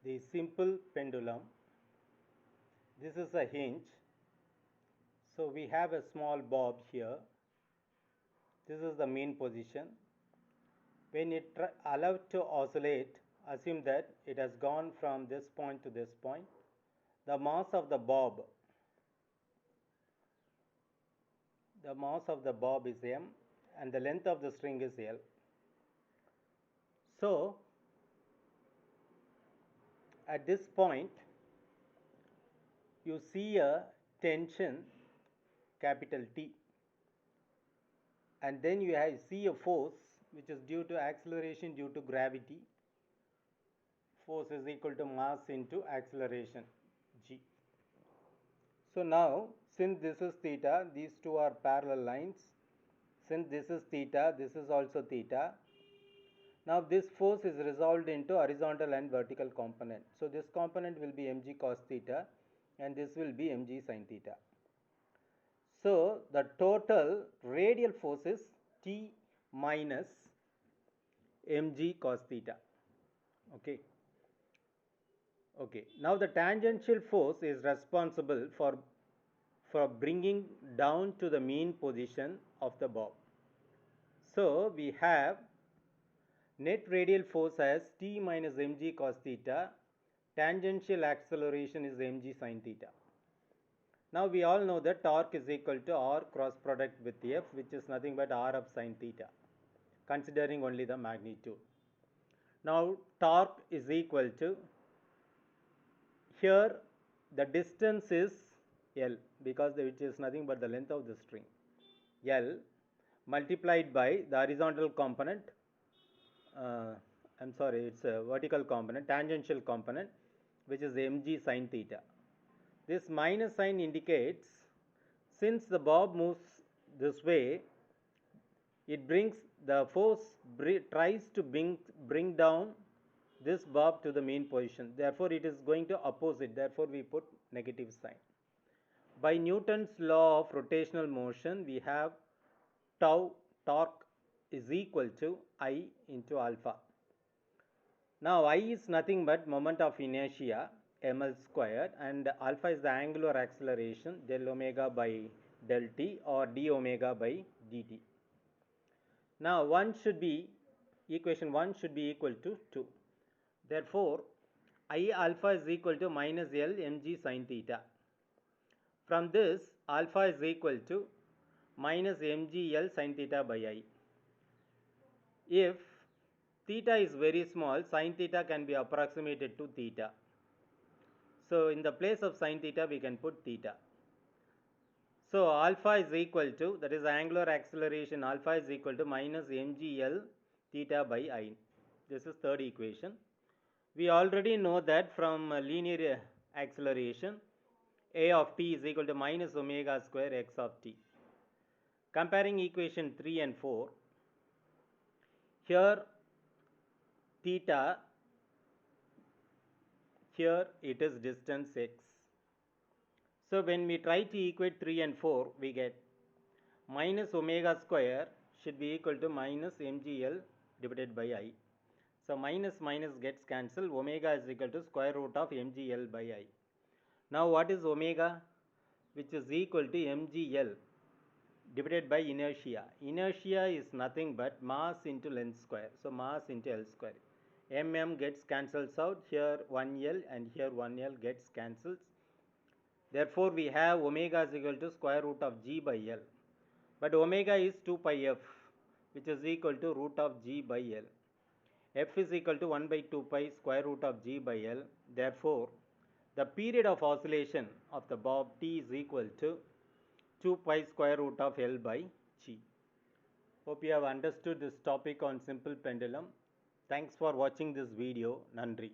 the simple pendulum. This is a hinge. So we have a small bob here. This is the mean position. When it allowed to oscillate, assume that it has gone from this point to this point. The mass of the bob is m and the length of the string is L. So at this point you see a tension capital T, and then you see a force which is due to acceleration due to gravity. Force is equal to mass into acceleration g. So now, since this is theta, these two are parallel lines. Since this is theta, this is also theta. Now this force is resolved into horizontal and vertical component. So this component will be mg cos theta and this will be mg sin theta. So the total radial force is T minus mg cos theta. Okay. Now the tangential force is responsible for bringing down to the mean position of the bob. So we have net radial force as T minus mg cos theta. Tangential acceleration is mg sin theta. Now we all know that torque is equal to R cross product with F, which is nothing but R of sin theta, considering only the magnitude. Now torque is equal to, here the distance is L, because which is nothing but the length of the string, L multiplied by the horizontal component, it's a vertical component, tangential component, which is mg sin theta. This minus sign indicates, since the bob moves this way, it brings the force tries to bring down this bob to the mean position. Therefore, it is going to oppose it. Therefore, we put negative sign. By Newton's law of rotational motion, we have tau torque is equal to I into alpha. Now I is nothing but moment of inertia, ml squared, and alpha is the angular acceleration, del omega by del t or d omega by dt. Now equation 1 should be equal to 2. Therefore, I alpha is equal to minus L mg sin theta. From this, alpha is equal to minus mg L sin theta by I. If theta is very small, sin theta can be approximated to theta. So in the place of sin theta, we can put theta. So alpha is equal to, that is angular acceleration, alpha is equal to minus mg L theta by I. This is third equation. We already know that from linear acceleration, a of t is equal to minus omega square x of t. Comparing equation 3 and 4, here theta, here it is distance x. So when we try to equate 3 and 4, we get minus omega square should be equal to minus mgl divided by I. So minus minus gets cancelled. Omega is equal to square root of mgl by I. Now what is omega? Which is equal to mgl divided by inertia. Inertia is nothing but mass into length square. So mass into L square. Gets cancels out. Here 1L and here 1L gets cancels. Therefore we have omega is equal to square root of g by L. But omega is 2 pi f, which is equal to root of g by L. F is equal to 1 by 2 pi square root of g by L. Therefore, the period of oscillation of the bob T is equal to 2 pi square root of L by g. Hope you have understood this topic on simple pendulum. Thanks for watching this video. Nandri.